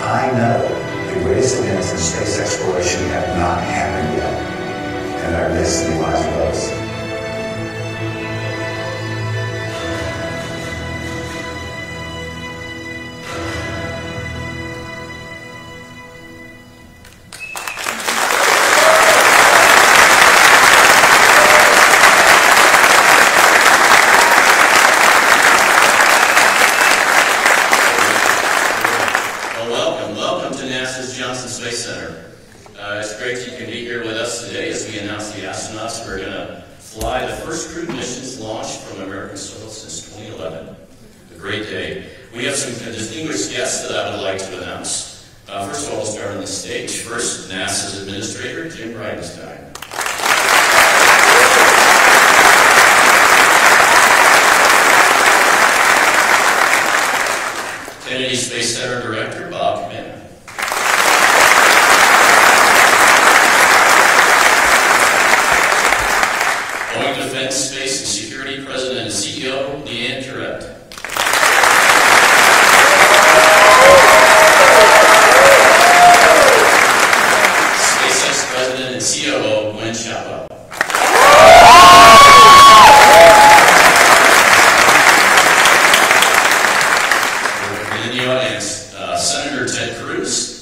I know the greatest events in space exploration have not happened yet, and our destiny lies with us. It's great you can be here with us today as we announce the astronauts who are going to fly the first crewed missions launched from American soil since 2011. A great day. We have some distinguished guests that I would like to announce. First of all, we'll start on the stage. First, NASA's Administrator, Jim Bridenstine. Kennedy Space Center Director, Bob Kamena. Boeing Defense, Space and Security President and CEO, Leanne Curette. SpaceX President and COO, Gwen Chapa. And in the audience, Senator Ted Cruz.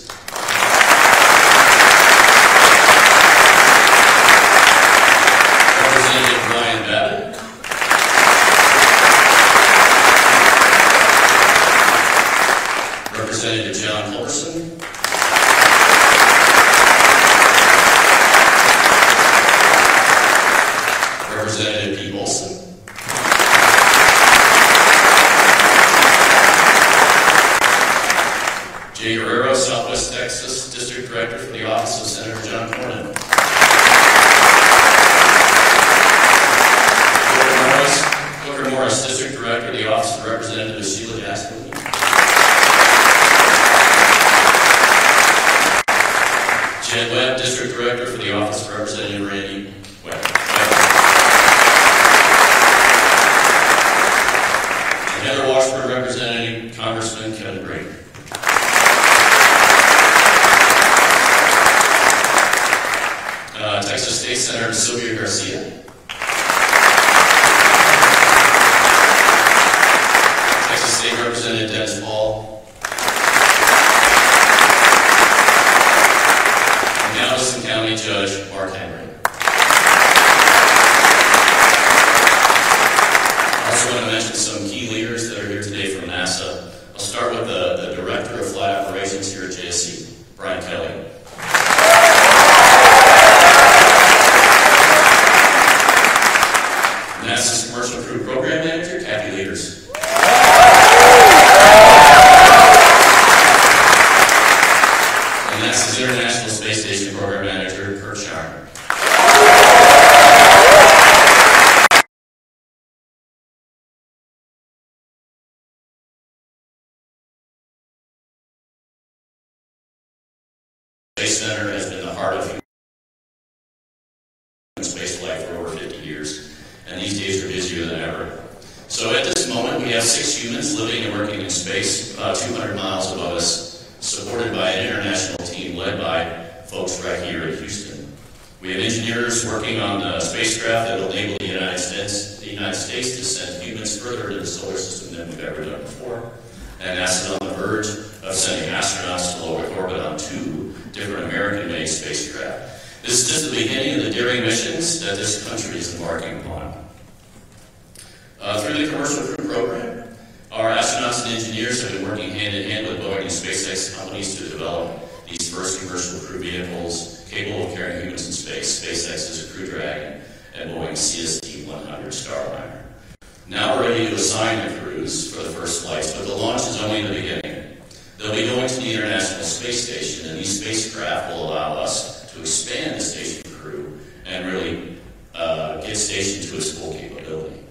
Representative John Culberson. Representative Pete Olson. Jay Guerrero, Southwest Texas District Director for the Office of Senator John Cornyn. Booker Morris, District Director of the Office of Representative Sheila Jackson. Jed Webb, District Director for the Office of Representative Randy Webb. And Heather Washburn, representing Congressman Kevin Brady. Texas State Senator Sylvia Garcia. Texas State Representative Dennis Paul. Galveston County Judge Mark Henry. I also want to mention some key leaders that are here today from NASA. I'll start with the Director of Flight Operations here at JSC, Brian Kelly. NASA's Commercial Crew Program Manager, Kathy Leaders. And NASA's International Space Station Program Manager, Kurt Sharn. Space Center has been the heart of human spaceflight for over 50 years, and these days are busier than ever. So at this moment, we have 6 humans living and working in space, about 200 miles above us, supported by an international team led by folks right here at Houston. We have engineers working on the spacecraft that will enable the United States to send humans further into the solar system than we've ever done before. And NASA is on the verge of sending astronauts to low Earth orbit on 2 different American-made spacecraft. This is just the beginning of the daring missions that this country is embarking upon. Through the Commercial Crew Program, our astronauts and engineers have been working hand-in-hand with Boeing and SpaceX companies to develop these first commercial crew vehicles capable of carrying humans in space. SpaceX's Crew Dragon and Boeing's CST-100 Starliner. Now we're ready to assign the crews for the first flights, but the launch is only the beginning. They'll be going to the International Space Station, and these spacecraft will allow us to expand the station crew and really get stationed to its full capability.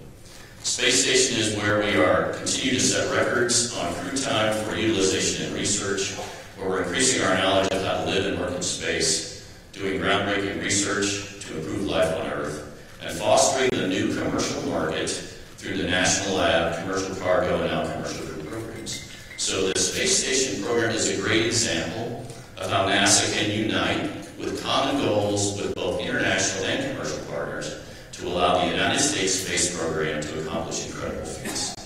Space Station is where we are continue to set records on crew time for utilization and research, where we're increasing our knowledge of how to live and work in space, doing groundbreaking research to improve life on Earth, and fostering the new commercial market through the National Lab, commercial cargo, and now commercial crew programs. So the Space Station program program is a great example of how NASA can unite with common goals with both international and commercial partners to allow the United States space program to accomplish incredible feats.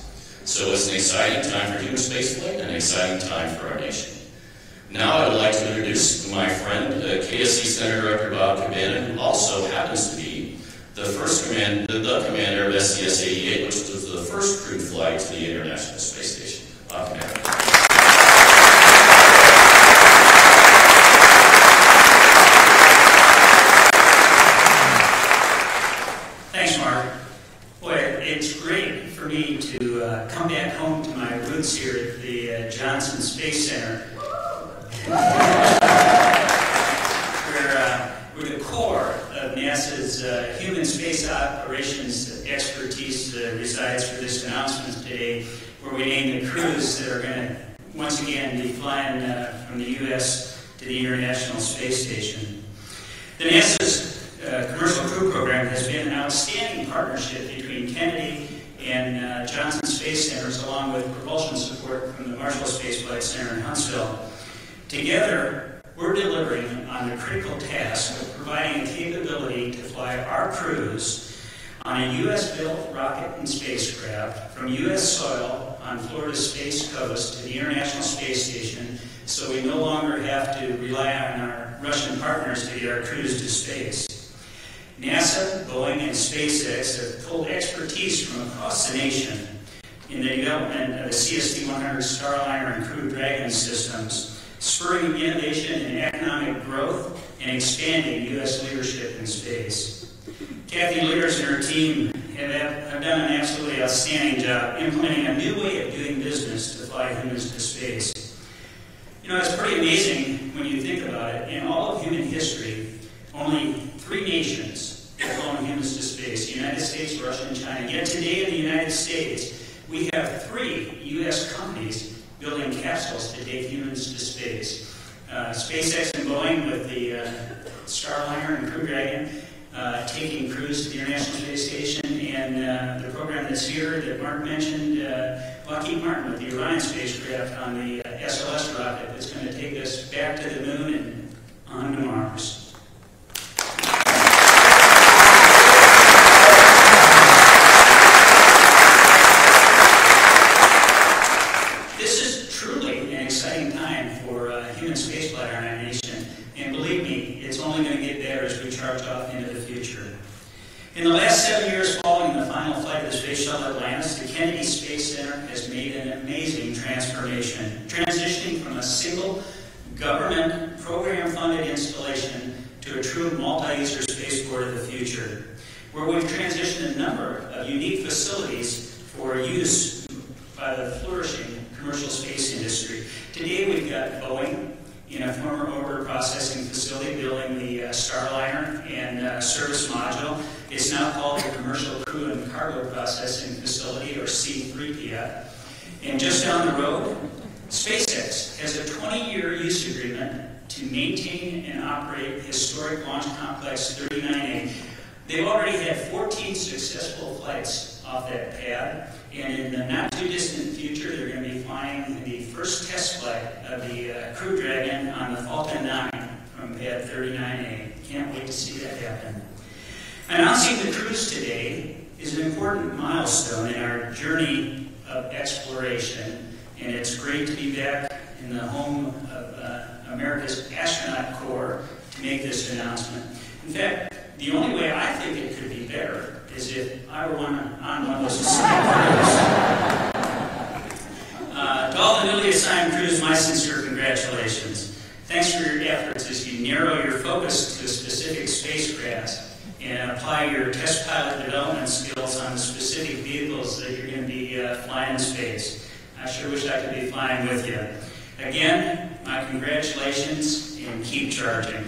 So it's an exciting time for human spaceflight and an exciting time for our nation. Now I would like to introduce my friend, KSC Center Director Bob Cabana, who also happens to be the commander of STS-88, which was the first crewed flight to the International Space Station. Bob Cabana. Thanks, Mark. Boy, it's great for me to come back home to my roots here at the Johnson Space Center, where the core of NASA's human space operations expertise resides for this announcement today, where we name the crews that are going to once again be flying from the U.S. to the International Space Station. The NASA's commercial crew program has been an outstanding partnership between Kennedy and Johnson Space Centers, along with propulsion support from the Marshall Space Flight Center in Huntsville. Together, we're delivering on the critical task of providing the capability to fly our crews on a U.S.-built rocket and spacecraft from U.S. soil on Florida's Space Coast to the International Space Station, so we no longer have to rely on our Russian partners to get our crews to space. NASA, Boeing, and SpaceX have pulled expertise from across the nation in the development of the CST-100 Starliner and Crew Dragon systems, spurring innovation and economic growth and expanding U.S. leadership in space. Kathy Leaders and her team have done an absolutely outstanding job implementing a new way of doing business to fly humans to space. You know, it's pretty amazing when you think about it. In all of human history, only 3 nations have flown humans to space: the United States, Russia, and China. Yet today in the United States, we have 3 U.S. companies building capsules to take humans to space. SpaceX and Boeing with the Starliner and Crew Dragon taking crews to the International Space Station, and the program that's here that Mark mentioned, Lockheed Martin with the Orion spacecraft on the SLS rocket that's going to take us back to the moon and on to Mars. In the last 7 years following the final flight of the Space Shuttle Atlantis, the Kennedy Space Center has made an amazing transformation, transitioning from a single government program-funded installation to a true multi-user spaceport of the future, where we've transitioned a number of unique facilities for use by the flourishing commercial space industry. Today we've got Boeing in a former orbiter processing facility building the Starliner and service module. It's now called the Commercial Crew and Cargo Processing Facility, or C3PF. And just down the road, SpaceX has a 20-year use agreement to maintain and operate historic Launch Complex 39A. They've already had 14 successful flights off that pad, and in the not-too-distant future, they're going to be flying the first test flight of the Crew Dragon on the Falcon 9 from pad 39A. Can't wait to see that happen. Announcing the cruise today is an important milestone in our journey of exploration, and it's great to be back in the home of America's astronaut corps to make this announcement. In fact, the only way I think it could be better is if I were on one of those assigned crews. To all the newly assigned crews, my sincere congratulations. Thanks for your efforts as you narrow your focus to a specific spacecraft and apply your test pilot development skills on the specific vehicles that you're going to be flying in space. I sure wish I could be flying with you. Again, my congratulations, and keep charging.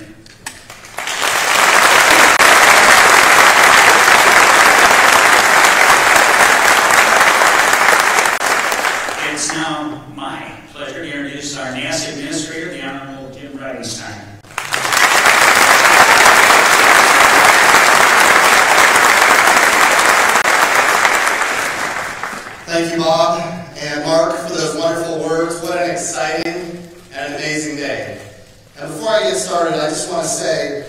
It's now my pleasure to introduce our NASA Administrator, the Honorable Jim Bridenstine. Thank you, Bob and Mark, for those wonderful words. What an exciting and an amazing day. And before I get started, I just want to say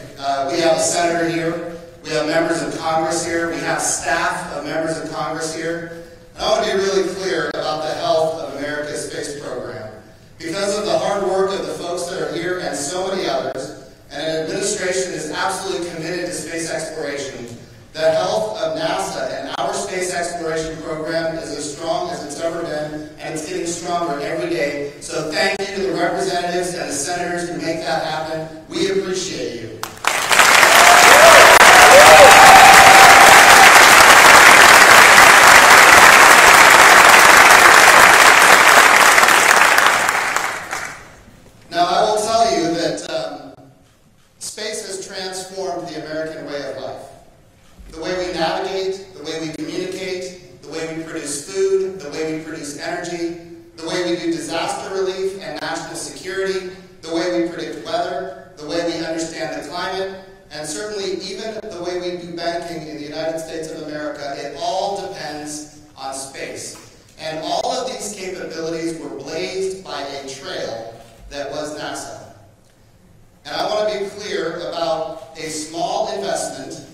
we have a senator here, we have members of Congress here, we have staff of members of Congress here. And I want to be really clear about the health of America's space program. Because of the hard work of the folks that are here and so many others, and an administration is absolutely committed to space exploration, the health of NASA and our space exploration program is as strong as it's ever been, and it's getting stronger every day. So thank you to the representatives and the senators who make that happen. We appreciate you. Now, I will tell you that space has transformed the American way of life. The way we navigate, the way we communicate, the way we produce food, the way we produce energy, the way we do disaster relief and national security, the way we predict weather, the way we understand the climate, and certainly even the way we do banking in the United States of America. It all depends on space. And all of these capabilities were blazed by a trail that was NASA. And I want to be clear about a small investment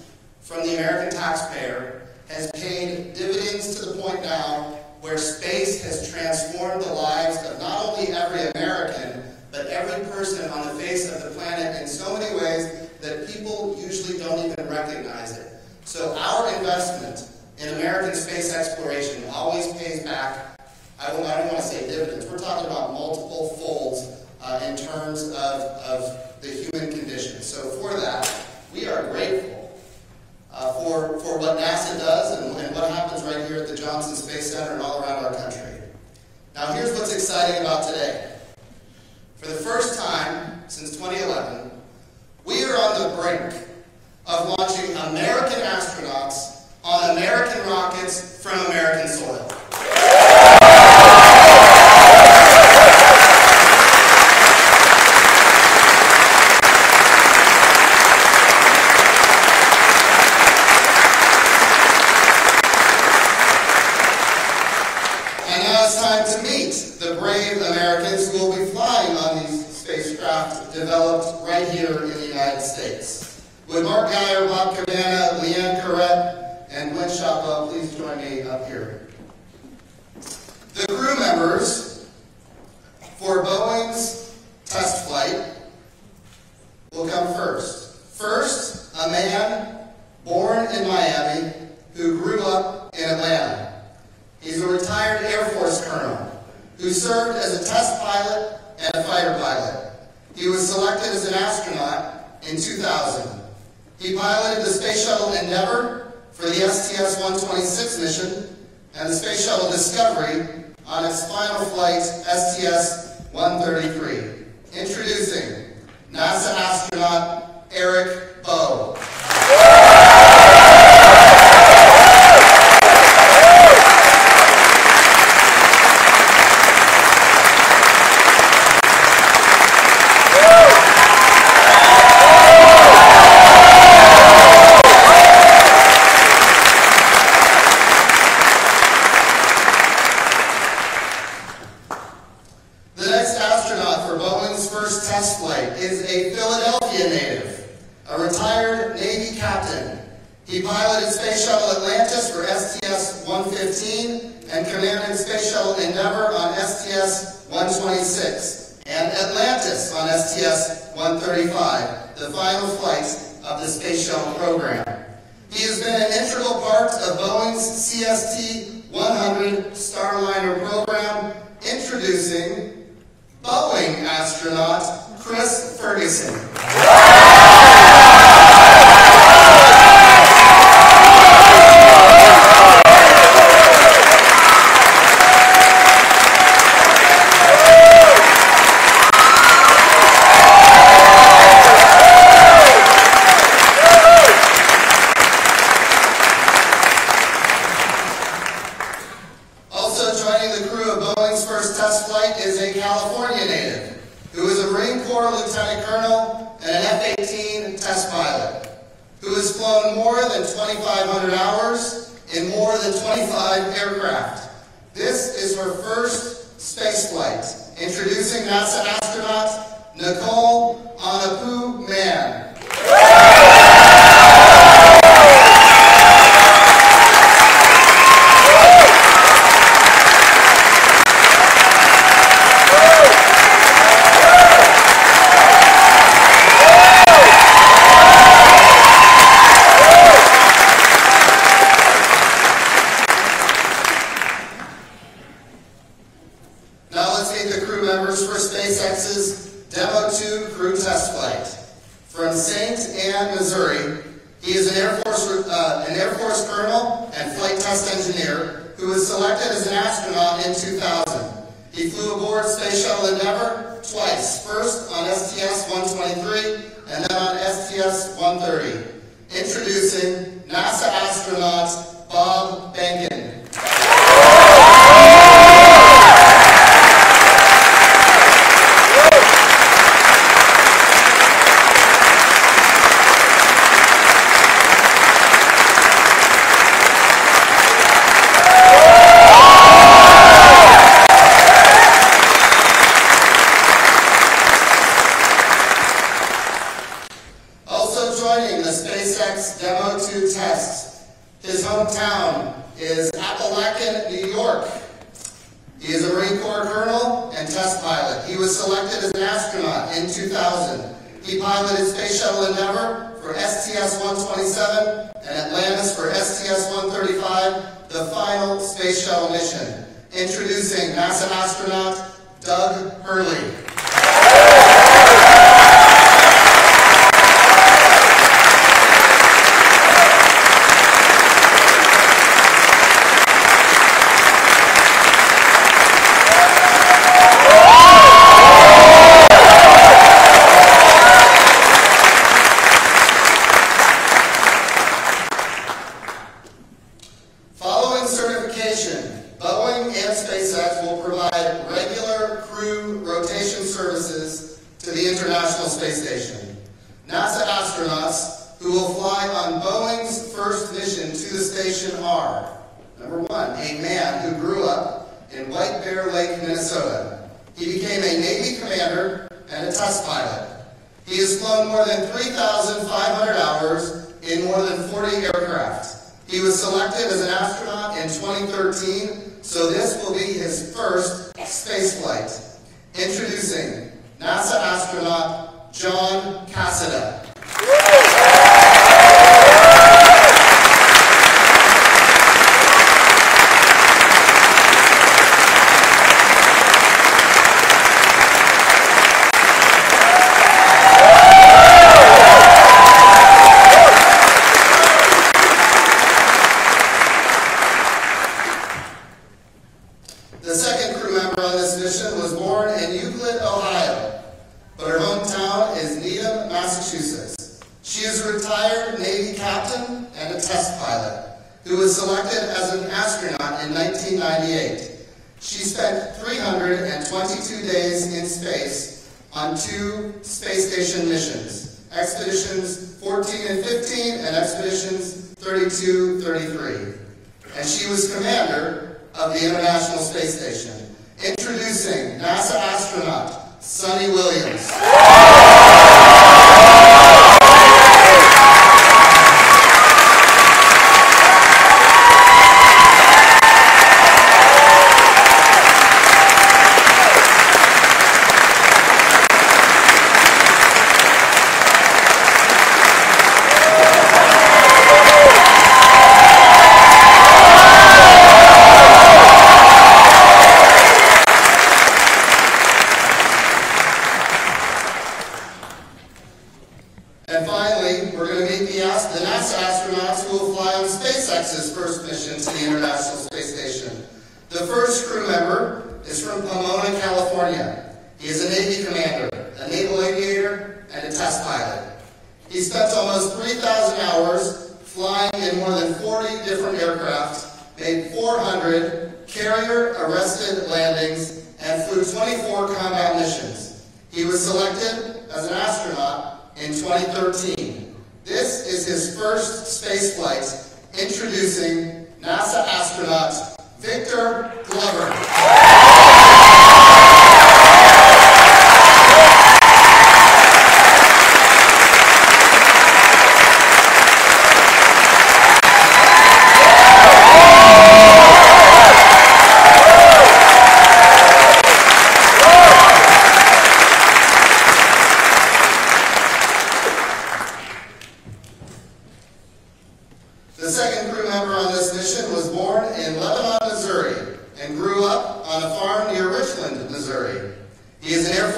from the American taxpayer has paid dividends to the point now where space has transformed the lives of not only every American, but every person on the face of the planet in so many ways that people usually don't even recognize it. So our investment in American space exploration always pays back. I don't want to say dividends. We're talking about multiple folds in terms of the human condition. So for that, we are grateful for what NASA does and what happens right here at the Johnson Space Center and all around our country. Now here's what's exciting about today. For the first time since 2011, we are on the brink of launching American astronauts on American rockets from American soil. Developed right here in the United States. With Mark Geyer, Bob Cabana, Leanne Corrett, and Gwen Shotwell, please join me up here. The crew members for Boeing's test flight will come first. First, a man born in Miami who grew up in Atlanta. He's a retired Air Force colonel who served as a test pilot and a fighter pilot. He was selected as an astronaut in 2000. He piloted the Space Shuttle Endeavour for the STS-126 mission and the Space Shuttle Discovery on its final flight, STS-133. Introducing NASA astronaut Eric Bowe. He piloted Space Shuttle Atlantis for STS-115 and commanded Space Shuttle Endeavour on STS-126 and Atlantis on STS-135, the final flight of the Space Shuttle program. He has been an integral part of Boeing's CST-100 Starliner program, introducing Boeing astronaut Chris Ferguson. Lieutenant Colonel and an F-18 test pilot who has flown more than 2,500 hours in more than 25 aircraft. This is her first space flight. Introducing NASA astronaut Nicole Anapu Mann. Now let's meet the crew members for SpaceX's Demo 2 crew test flight. From St. Anne, Missouri, he is an Air Force colonel and flight test engineer who was selected as an astronaut in 2000. He flew aboard Space Shuttle Endeavour twice, first on STS-123 and then on STS-130. Introducing NASA astronaut Bob Behnken. Joining the SpaceX Demo 2 test, his hometown is Appalachian, New York. He is a Marine Corps colonel and test pilot. He was selected as an astronaut in 2000. He piloted Space Shuttle Endeavour for STS-127 and Atlantis for STS-135, the final Space Shuttle mission. Introducing NASA astronaut Doug Hurley. Boeing and SpaceX will provide regular crew rotation services to the International Space Station. NASA astronauts who will fly on Boeing's first mission to the station are, number one, a man who grew up in White Bear Lake, Minnesota. He became a Navy commander and a test pilot. He has flown more than 3,500 hours in more than 40 aircraft. He was selected as an astronaut in 2013, so this will be his first space flight. Introducing NASA astronaut John Cassada. The second crew member on this mission was born in Euclid, Ohio, but her hometown is Needham, Massachusetts. She is a retired Navy captain and a test pilot who was selected as an astronaut in 1998. She spent 322 days in space on 2 space station missions, Expeditions 14 and 15 and Expeditions 32-33. And she was commander of the International Space Station. Introducing NASA astronaut Sonny Williams. And finally, we're going to meet the NASA astronauts who will fly on SpaceX's first mission to the International Space Station. The first crew member is from Pomona, California. He is a Navy commander, a naval aviator, and a test pilot. He spent almost 3,000 hours flying in more than 40 different aircraft, made 400 carrier-arrested landings, and flew 24 combat missions. He was selected as an astronaut in 2013. This is his first space flight. Introducing NASA astronaut Victor Glover.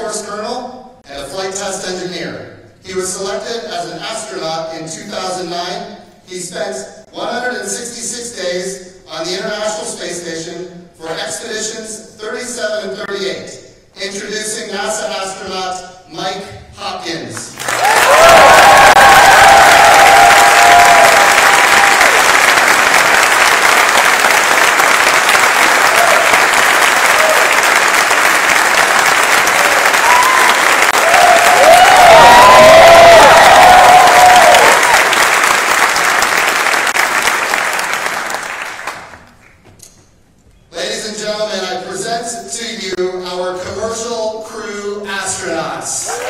Force colonel and a flight test engineer. He was selected as an astronaut in 2009. He spent 166 days on the International Space Station for expeditions 37 and 38. Introducing NASA astronaut Mike Hopkins. Ladies and gentlemen, I present to you our commercial crew astronauts.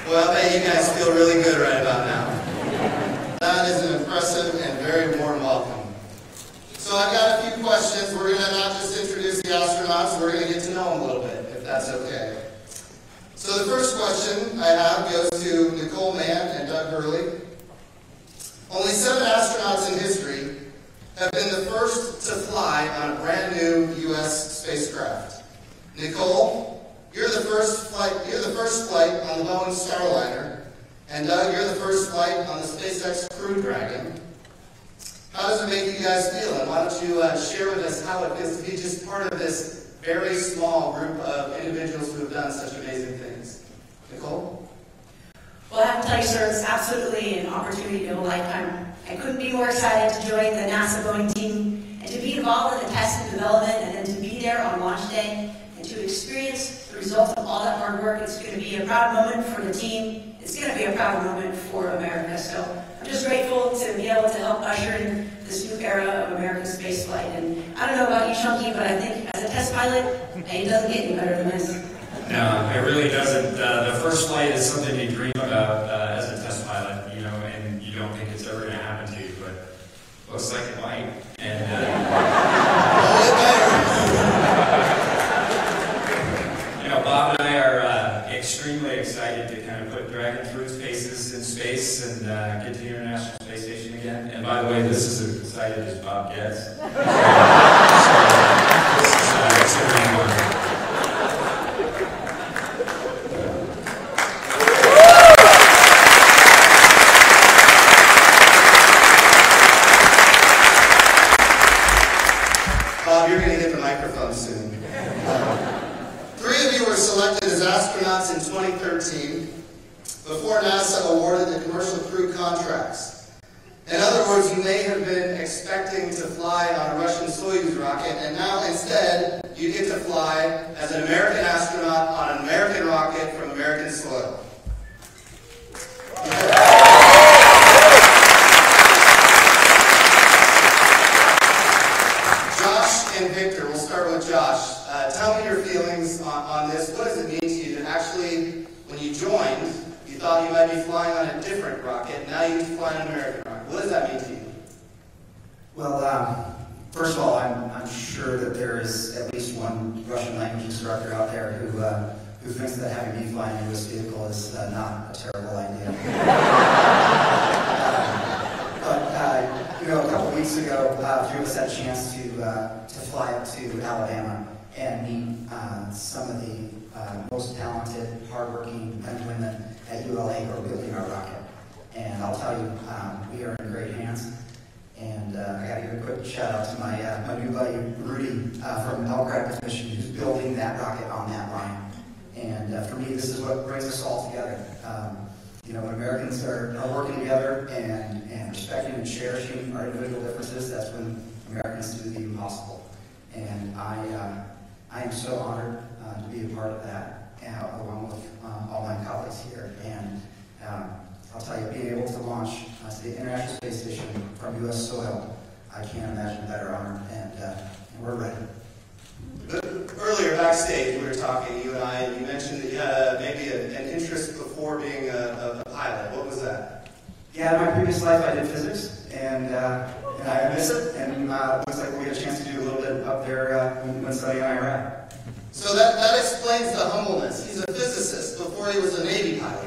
Well, I bet you guys feel really good right about now. That is an impressive and very warm welcome. So I've got a few questions. We're going to not just introduce the astronauts, we're going to get to know them a little bit, if that's okay. So the first question I have goes to Nicole Mann and Doug Hurley. Only 7 astronauts in history have been the first to fly on a brand new U.S. spacecraft. Nicole, you're the first flight on the Boeing Starliner, and Doug, you're the first flight on the SpaceX Crew Dragon. How does it make you guys feel? And why don't you share with us how it feels to be just part of this very small group of individuals who have done such amazing things? Nicole? Well, I have to tell you, sir, it's absolutely an opportunity of a lifetime. I couldn't be more excited to join the NASA Boeing team and to be involved in the test and development and then to be there on launch day and to experience the result of all that hard work. It's going to be a proud moment for the team. It's going to be a proud moment for America. So I'm just grateful to be able to help usher in this new era of American spaceflight. And I don't know about you, Chunky, but I think as a test pilot, it doesn't get any better than this. No, it really doesn't. The first flight is something you dream about as a test pilot, you know, and you don't think it's ever going to happen to you, but looks like it might. And you know, Bob and I are extremely excited to kind of put Dragon through its paces in space and get to the International Space Station again. And by the way, this is as excited as Bob gets. So this is very fun. Bob, you're going to get the microphone soon. 3 of you were selected as astronauts in 2013 before NASA awarded the commercial crew contracts. In other words, you may have been expecting to fly on a Russian Soyuz rocket, and now instead you get to fly as an American astronaut on an American rocket from American soil. Josh and Victor, we'll start with Josh. Tell me your feelings on this. What does it mean to you to actually, when you joined, you thought you might be flying on a different rocket, now you get to fly on an American rocket. What does that mean to you? Well, first of all, I'm sure that there is at least one Russian language instructor out there who thinks that having me flying in this vehicle is not a terrible idea. But you know, a couple weeks ago, a few of us had a chance to fly up to Alabama and meet some of the most talented, hardworking men and women at ULA who are building our rocket. And I'll tell you, we are in great hands. And I got to give a quick shout out to my new buddy Rudy from Elk Rapids, Michigan, who's building that rocket on that line. And for me, this is what brings us all together. You know, when Americans are working together and respecting and cherishing our individual differences, that's when Americans do the impossible. And I am so honored to be a part of that, along with all my colleagues here. And I'll tell you, being able to launch to the International Space Station from U.S. soil, I can't imagine a better honor, and we're ready. Earlier backstage, we were talking, you and I, and you mentioned that you had maybe an interest before being a pilot. What was that? Yeah, in my previous life, I did physics, and I miss it. And it looks like we get a chance to do a little bit up there when studying IRA. So that explains the humbleness. He's a physicist before he was a Navy pilot.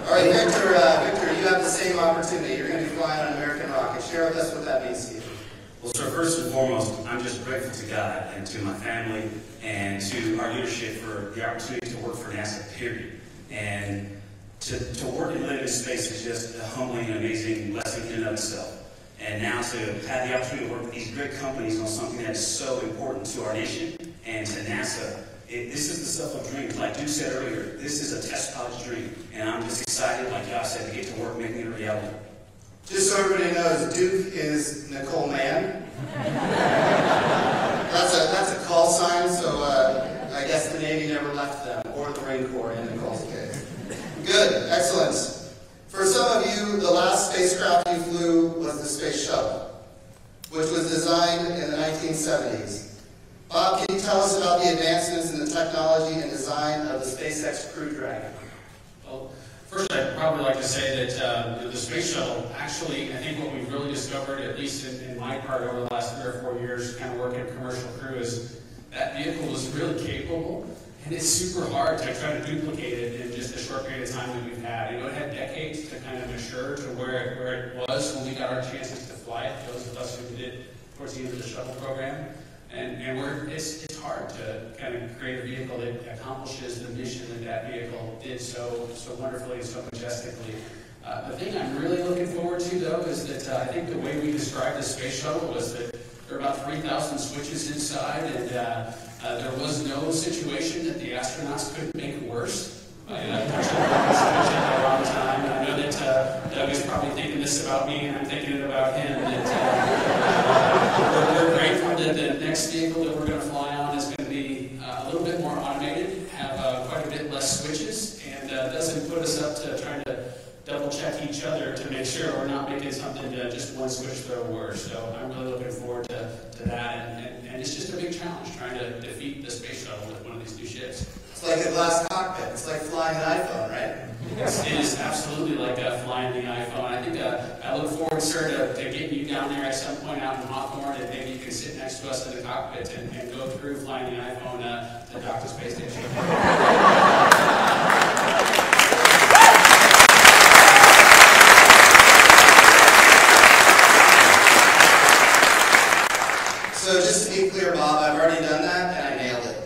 All right, Victor, you have the same opportunity. You're going to be flying on an American rocket. Share with us what that means to you. Well, sir, first and foremost, I'm just grateful to God and to my family and to our leadership for the opportunity to work for NASA, period. And to work and live in space is just a humbling and amazing blessing in and of itself. And now to have the opportunity to work with these great companies on something that's so important to our nation and to NASA, this is the stuff of dreams. Like Duke said earlier, this is a test pilot's dream. And I'm just excited, like Josh said, to get to work making it a reality. Just so everybody knows, Duke is Nicole Mann. That's a call sign, so I guess the Navy never left them, or the Marine Corps in Nicole's case. Good, excellent. For some of you, the last spacecraft you flew was the Space Shuttle, which was designed in the 1970s. Bob, can you tell us about the advancements in the technology and design of the SpaceX Crew Dragon? Well, first, I'd probably like to say that the Space Shuttle, actually, I think what we've really discovered, at least in my part over the last 3 or 4 years, kind of working commercial crew, is that vehicle is really capable, and it's super hard to try to duplicate it in just a short period of time that we've had. You know, it had decades to kind of mature to where it was when we got our chances to fly it, those of us who did towards the end of the shuttle program. And it's hard to kind of create a vehicle that accomplishes the mission that vehicle did so wonderfully and so majestically. The thing I'm really looking forward to, though, is that I think the way we described the space shuttle was that there are about 3,000 switches inside, and there was no situation that the astronauts couldn't make worse by pushing the switch at the wrong time. And I know that Doug is probably thinking this about me, and I'm thinking it about him. That we're grateful that the next vehicle that we're going to fly on is going to be a little bit more automated, have quite a bit less switches, and doesn't put us up to trying to double check each other to make sure we're not making something to just one switch throw worse. So I'm really looking forward to that, and it's just a big challenge trying to defeat the space shuttle with one of these new ships. It's like a glass cockpit. It's like flying an iPhone, right? Yes, it is absolutely like flying the iPhone. I think I look forward, sir, to getting you down there at some point out in Hawthorne, and maybe you can sit next to us in the cockpit and go through flying the iPhone to dock to space station. So just to be clear, Bob, I've already done that, and I nailed it.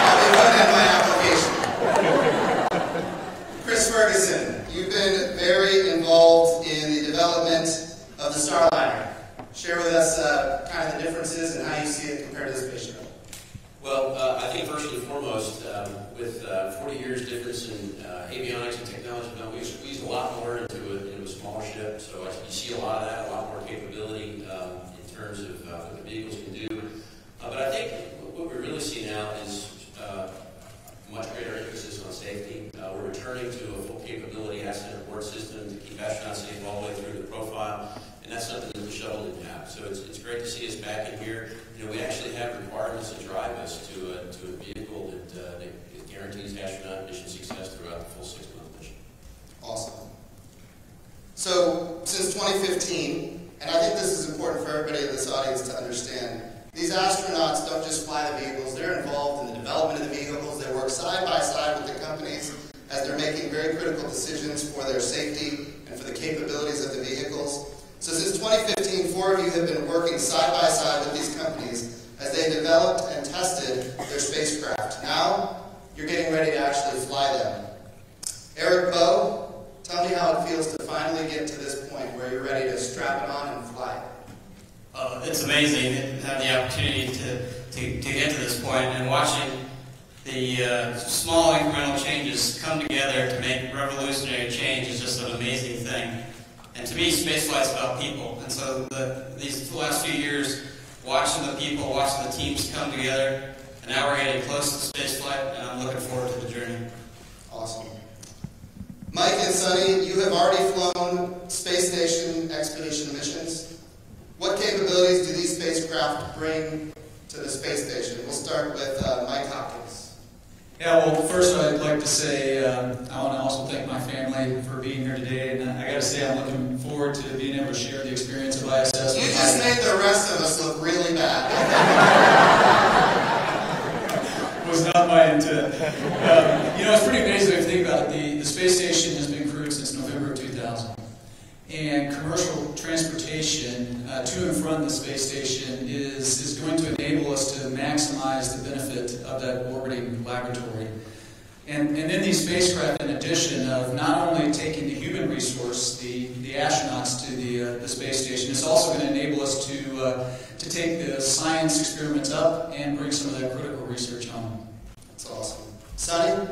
I'll be putting in my application. Chris Ferguson, you've been very involved in the development of the Starliner. Share with us kind of the differences and how you see it compared to the space shuttle. Well, I think first and foremost, with 40 years difference in avionics and technology, we squeezed a lot more into a smaller ship, so you see a lot of that, a lot more capability in terms of what the vehicles can do. But I think what we really see now is much greater emphasis on safety. We're returning to a full capability asset abort system to keep astronauts safe all the way through the profile, and that's something that the shuttle didn't have. So it's great to see us back in here. You know, we actually have requirements that drive us to a vehicle that guarantees astronaut mission success throughout the full 6-month mission. Awesome. So, since 2015, and I think this is important for everybody in this audience to understand, these astronauts don't just fly the vehicles, they're involved in the development of the vehicles, they work side by side with the companies as they're making very critical decisions for their safety and for the capabilities of the vehicles. So since 2015, 4 of you have been working side by side with these companies as they developed and tested their spacecraft. Now, you're getting ready to actually fly them. Eric Bowe, tell me how it feels to finally get to this point where where you're ready to strap it on and fly. It's amazing to have the opportunity to get to this point, and watching the small incremental changes come together to make revolutionary change is just an amazing thing. And to me, spaceflight's about people. And so these last few years, watching the people, watching the teams come together, and now we're getting close to spaceflight, and I'm looking forward to the journey. Awesome. Mike and Sonny, you have already flown space station expedition missions. What capabilities do these spacecraft bring to the space station? We'll start with Mike Hopkins. Yeah, well, first I'd like to say I want to also thank my family for being here today, and I got to say I'm looking forward to being able to share the experience of ISS. You just made the rest of us look really bad. Was not my intent. It's pretty amazing if you think about it. The space station has been crewed since November of 2000. And commercial transportation to and from the space station is going to enable us to maximize the benefit of that orbiting laboratory. And then these spacecraft, in addition of not only taking the human resource, the astronauts to the space station, it's also going to enable us to take the science experiments up and bring some of that critical research home. That's awesome. Sonny?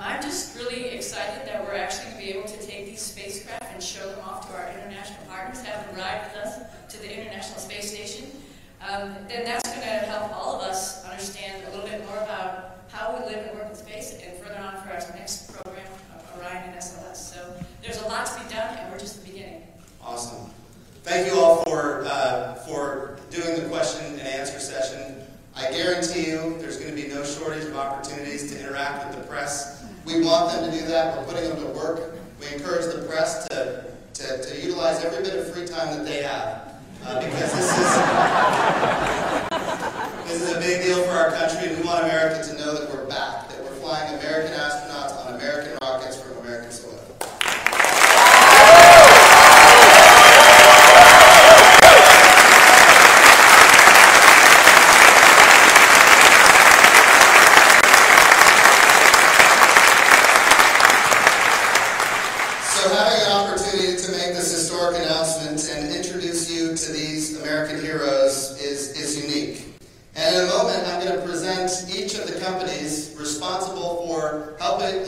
I'm just really excited that we're actually going to be able to take these spacecraft and show them off to our international partners, have them ride with us to the International Space Station. Then that's going to help all of us understand a little bit more about how we live and work in space, and further on for our next program, Orion and SLS. So there's a lot to be done, and we're just the beginning. Awesome. Thank you all for doing the question and answer session. I guarantee you there's going to be no shortage of opportunities to interact with the press. We want them to do that. We're putting them to work. We encourage the press to utilize every bit of free time that they have, because this is a big deal for our country, and we want America to know that we're back, that we're flying American astronauts on American rockets from American soil.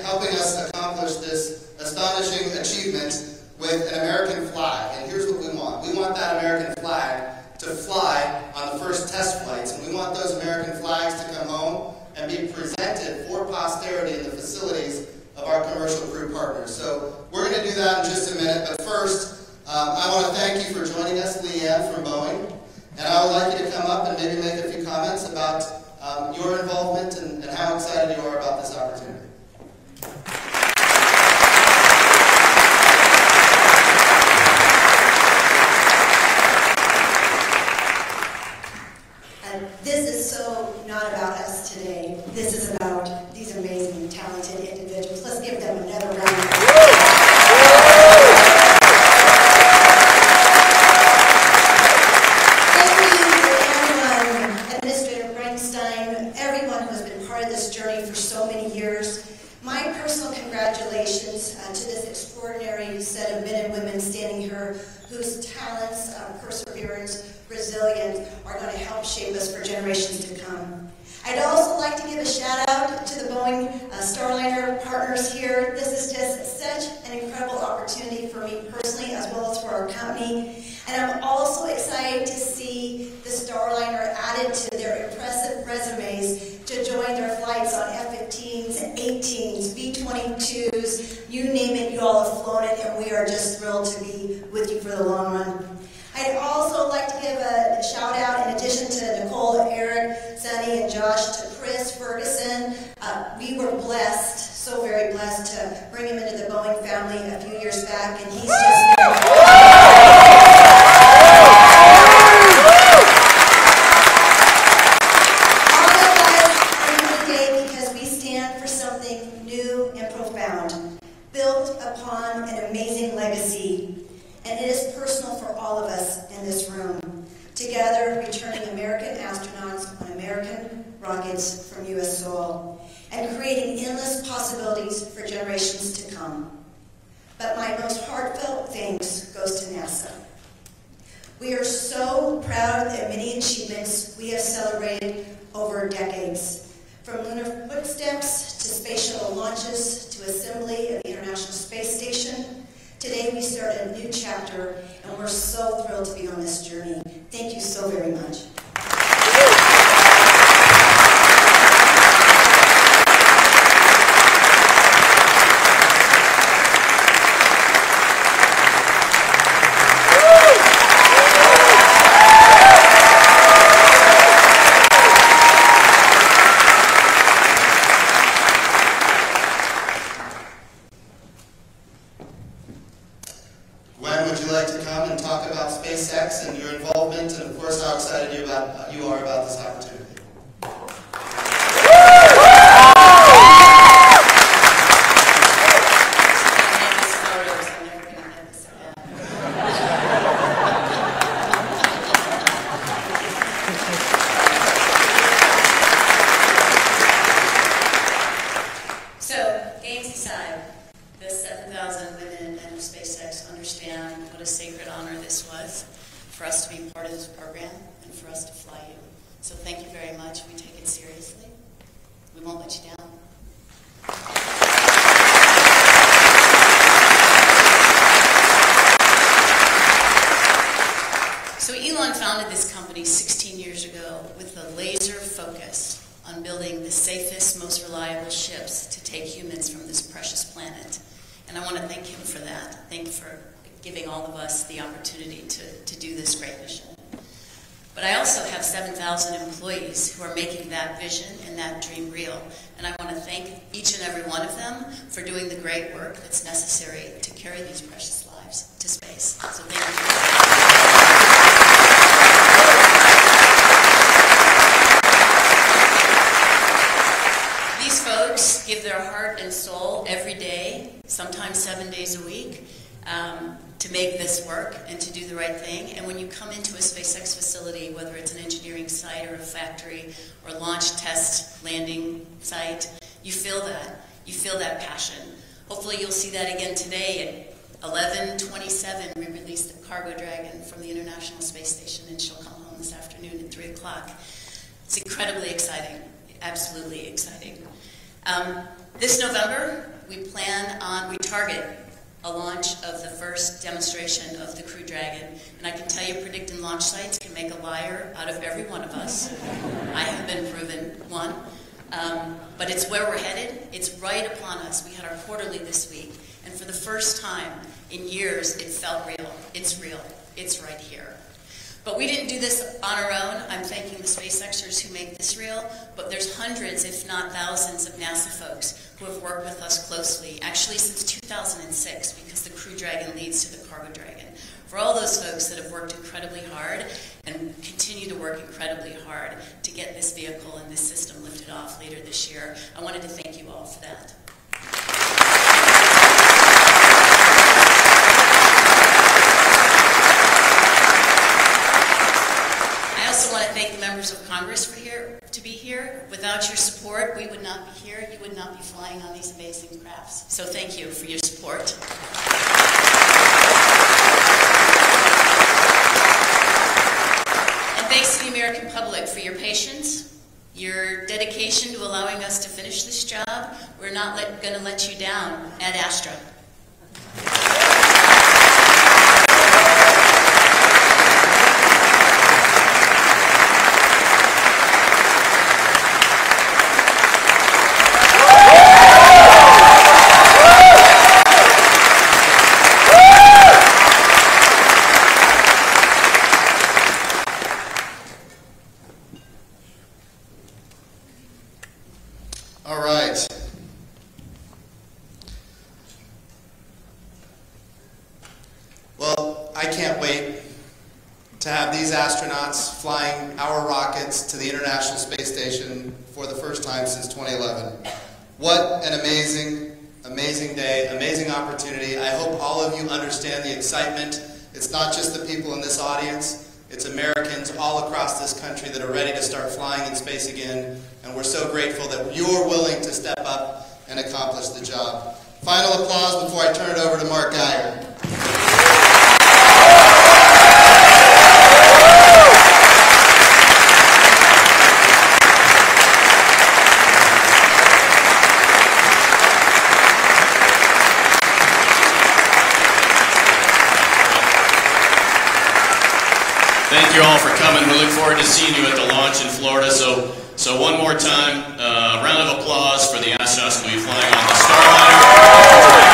Helping us accomplish this astonishing achievement with an American flag. And here's what we want. We want that American flag to fly on the first test flights, and we want those American flags to come home and be presented for posterity in the facilities of our commercial crew partners. So we're going to do that in just a minute, but first, I want to thank you for joining us, Leanne from Boeing, and I would like you to come up and maybe make a few comments about your involvement and how excited you are about this opportunity. This is so not about us today. This is about these amazing, talented individuals. Let's give them another round of applause. Thank you to Administrator Bernstein, everyone who has been part of this journey for so many years. My personal congratulations to this extraordinary set of men and women standing here whose talents, perseverance, resilience are going to help shape us for generations to come. I'd also like to give a shout out to the Boeing Starliner partners here. This is just such an incredible opportunity for me personally as well as for our company. And I'm also excited to see the Starliner added to their impressive resumes to join their flights on F-15s, 18s, B-22s, you name it, you all have flown it, and we are just thrilled to be with you for the long run. I'd also like to give a shout out, in addition to Nicole, Eric, Sonny, and Josh, to Chris Ferguson. We were blessed, so very blessed, to bring him into the Boeing family a few years back, and he's just been rockets from U.S. soil, and creating endless possibilities for generations to come. But my most heartfelt thanks goes to NASA. so very much. Gwen, would you like to come and talk about SpaceX and your involvement, and of course how excited you are about this opportunity? So, games aside, the 7,000 women in SpaceX understand what a sacred honor this was for us to be part of this program and for us to fly you. So thank you very much. We take it seriously. We won't let you down. So Elon founded this company 16 years ago with a laser focus on building the safest, most reliable ships to take humans from this precious planet. And I want to thank him for that. Thank you for giving all of us the opportunity to do this great mission. But I also have 7,000 employees who are making that vision and that dream real. And I want to thank each and every one of them for doing the great work that's necessary to carry these precious lives to space. So thank you. These folks give their heart and soul every day, sometimes 7 days a week, to make this work and to do the right thing. And when you come into a SpaceX facility, whether it's an engineering site or a factory or launch test landing site, you feel that. You feel that passion. Hopefully you'll see that again today at 11:27. We released the Cargo Dragon from the International Space Station, and she'll come home this afternoon at 3 o'clock. It's incredibly exciting, absolutely exciting. This November, we target a launch of the first demonstration of the Crew Dragon. And I can tell you, predicting launch sites can make a liar out of every one of us. I have been proven one. But it's where we're headed. It's right upon us. We had our quarterly this week. And for the first time in years, it felt real. It's real. It's right here. But we didn't do this on our own. I'm thanking the SpaceXers who make this real, but there's hundreds, if not thousands, of NASA folks who have worked with us closely, actually since 2006, because the Crew Dragon leads to the Cargo Dragon. For all those folks that have worked incredibly hard and continue to work incredibly hard to get this vehicle and this system lifted off later this year, I wanted to thank you all for that. I also want to thank the members of Congress for to be here. Without your support, we would not be here. You would not be flying on these amazing crafts. So thank you for your support. And thanks to the American public for your patience, your dedication to allowing us to finish this job. We're not going to let you down at Astra. All right. Well, I can't wait to have these astronauts flying our rockets to the International Space Station for the first time since 2011. What an amazing, amazing day, amazing opportunity. I hope all of you understand the excitement. It's not just the people in this audience. It's Americans all across this country that are ready to start flying in space again, and we're so grateful that you're willing to step up and accomplish the job. Final applause before I turn it over to Mark Geyer. Thank you all for coming. look forward to seeing you at the launch in Florida. So one more time, round of applause for the astronauts who will be flying on the Starliner.